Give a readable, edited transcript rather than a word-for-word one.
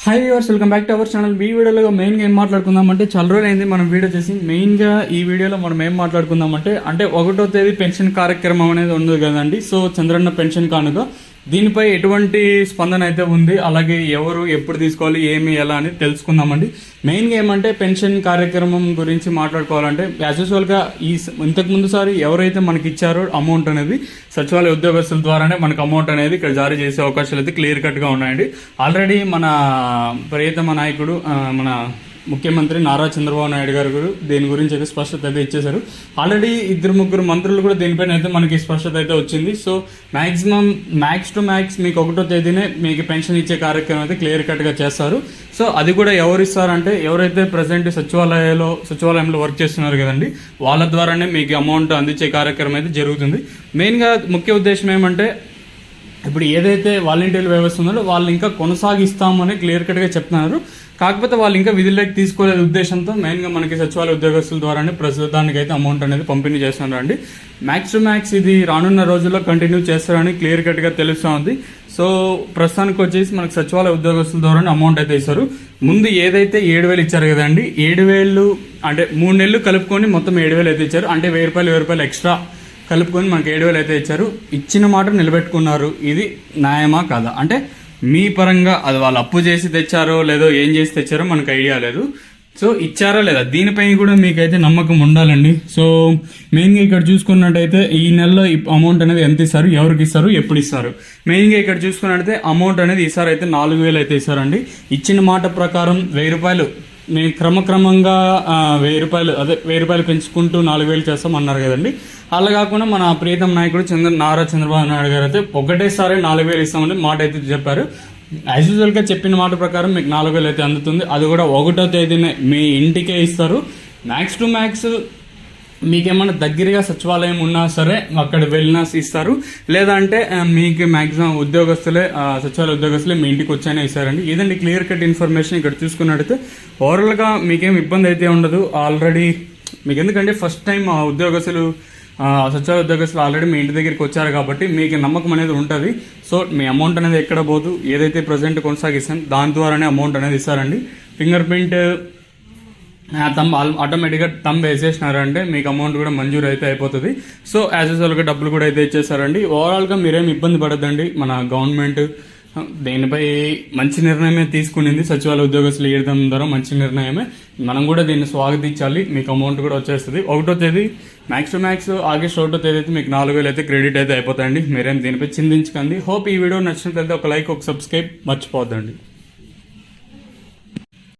Hi viewers, welcome back to our channel. ఈ వీడియోలో మెయిన్గా ఏం మాట్లాడుకుందామంటే చాలా రోజులు అయింది మనం వీడియో చేసి. మెయిన్గా ఈ వీడియోలో మనం ఏం మాట్లాడుకుందామంటే 1వ తేదీ పెన్షన్ కార్యక్రమం అనేది ఉంది కదండి. సో చంద్రన్న పెన్షన్ కానుక దీనిపై ఎటువంటి స్పందన అయితే ఉంది, అలాగే ఎవరు ఎప్పుడు తీసుకోవాలి, ఏమి ఎలా అని తెలుసుకుందామండి. మెయిన్గా ఏమంటే పెన్షన్ కార్యక్రమం గురించి మాట్లాడుకోవాలంటే యాజ్ యూజువల్గా ఇంతకుముందు సారి ఎవరైతే మనకి ఇచ్చారో అమౌంట్ అనేది సచివాలయ ఉద్యోగస్తుల ద్వారానే మనకు అమౌంట్ అనేది ఇక్కడ జారీ చేసే అవకాశాలు అయితే క్లియర్ కట్గా ఉన్నాయండి. ఆల్రెడీ మన ప్రియతమ నాయకుడు మన ముఖ్యమంత్రి నారా చంద్రబాబు నాయుడు గారు దీని గురించి అయితే స్పష్టత అయితే ఇచ్చేశారు. ఆల్రెడీ 2-3 మంత్రులు కూడా దీనిపైన అయితే మనకి స్పష్టత అయితే వచ్చింది. సో మ్యాక్స్ టు మ్యాక్స్ మీకు 1వ తేదీనే మీకు పెన్షన్ ఇచ్చే కార్యక్రమం అయితే క్లియర్ కట్గా చేస్తారు. సో అది కూడా ఎవరు ఇస్తారంటే ఎవరైతే ప్రజెంట్ సచివాలయంలో వర్క్ చేస్తున్నారు కదండి, వాళ్ళ ద్వారానే మీకు అమౌంట్ అందించే కార్యక్రమం అయితే జరుగుతుంది. మెయిన్గా ముఖ్య ఉద్దేశం ఏమంటే ఇప్పుడు ఏదైతే వాలంటీర్ వ్యవస్థ ఉందో వాళ్ళు ఇంకా కొనసాగిస్తామని క్లియర్ కట్గా చెప్తున్నారు. కాకపోతే వాళ్ళు ఇంకా విధుల్లోకి తీసుకోలేదు ఉద్దేశంతో మెయిన్గా మనకి సచివాలయ ఉద్యోగస్తుల ద్వారానే ప్రస్తుతానికి అయితే అమౌంట్ అనేది పంపిణీ చేస్తున్నారు అండి. మ్యాక్స్ టు మ్యాక్స్ ఇది రానున్న రోజుల్లో కంటిన్యూ చేస్తారని క్లియర్ కట్గా తెలుస్తూ ఉంది. సో ప్రస్తుతానికి వచ్చేసి మనకు సచివాలయ ఉద్యోగస్తుల ద్వారానే అమౌంట్ అయితే ఇస్తారు. ముందు ఏదైతే 7,000 ఇచ్చారు కదండి, 7,000 అంటే 3 నెలలు కలుపుకొని మొత్తం 7,000 అయితే ఇచ్చారు. అంటే 1,000 రూపాయలు ఎక్స్ట్రా కలుపుకొని మనకి 7,000 అయితే ఇచ్చారు. ఇచ్చిన మాట నిలబెట్టుకున్నారు. ఇది న్యాయమా కాదా అంటే మీ పరంగా అది వాళ్ళు అప్పు చేసి తెచ్చారో లేదో ఏం చేసి తెచ్చారో మనకు ఐడియా లేదు. సో ఇచ్చారా లేదా దీనిపై కూడా మీకైతే నమ్మకం ఉండాలండి. సో మెయిన్గా ఇక్కడ చూసుకున్నట్టయితే ఈ నెలలో అమౌంట్ అనేది ఎంత ఇస్తారు, ఎవరికి ఇస్తారు, ఎప్పుడు ఇస్తారు. మెయిన్గా ఇక్కడ చూసుకున్నట్టయితే అమౌంట్ అనేది ఈసారి అయితే 4,000 అయితే ఇస్తారండి. ఇచ్చిన మాట ప్రకారం 1,000 రూపాయలు మేము క్రమక్రమంగా 1,000 రూపాయలు 1,000 రూపాయలు పెంచుకుంటూ 4,000 చేస్తామన్నారు కదండి. అలా కాకుండా మన ప్రియతమ నాయకుడు నారా చంద్రబాబు నాయుడు గారు అయితే ఒకటేసారి 4,000 ఇస్తామని మాట అయితే చెప్పారు. యాజ్ యూజువల్గా చెప్పిన మాట ప్రకారం మీకు 4,000 అయితే అందుతుంది. అది కూడా 1వ తేదీనే మీ ఇంటికే ఇస్తారు. మ్యాక్స్ టు మ్యాక్స్ మీకేమన్నా దగ్గరగా సచివాలయం ఉన్నా సరే అక్కడ వెళ్ళినా ఇస్తారు. లేదంటే మీకు మ్యాక్సిమం సచివాలయ ఉద్యోగస్తులే మీ ఇంటికి వచ్చానే ఇస్తారండి. ఇదండి క్లియర్ కట్ ఇన్ఫర్మేషన్. ఇక్కడ చూసుకున్నట్టయితే ఓవరాల్గా మీకేం ఇబ్బంది అయితే ఉండదు. ఆల్రెడీ మీకు ఎందుకంటే ఫస్ట్ టైం సచివాలయ ఉద్యోగస్తులు ఆల్రెడీ మీ ఇంటి దగ్గరికి వచ్చారు కాబట్టి మీకు నమ్మకం అనేది ఉంటుంది. సో మీ అమౌంట్ అనేది ఎక్కడ పోదు, ఏదైతే ప్రజెంట్ కొనసాగిస్తాం దాని ద్వారానే అమౌంట్ అనేది ఇస్తారండి. ఫింగర్ ప్రింట్ ఆటోమేటిక్గా థంబ్ వేసేసినారంటే మీకు అమౌంట్ కూడా మంజూరు అయితే అయిపోతుంది. సో యాజ్ యూజువల్గా డబ్బులు కూడా అయితే ఇచ్చేసారండి. ఓవరాల్గా మీరేం ఇబ్బంది పడద్దండి. మన గవర్నమెంట్ దీనిపై మంచి నిర్ణయమే తీసుకునింది. సచివాలయ ఉద్యోగస్తులు ఇవ్వడం ద్వారా మంచి నిర్ణయమే. మనం కూడా దీన్ని స్వాగతించాలి. మీకు అమౌంట్ కూడా వచ్చేస్తుంది. 1వ తేదీ మ్యాక్స్ టు మ్యాక్స్ ఆగస్ట్ 1వ తేదీ అయితే మీకు 4,000 అయితే క్రెడిట్ అయితే అయిపోతాయండి. మీరేం దీనిపై చింతించకండి. హోప్ ఈ వీడియో నచ్చినట్లయితే ఒక లైక్, ఒక సబ్స్క్రైబ్ మర్చిపోద్దండి.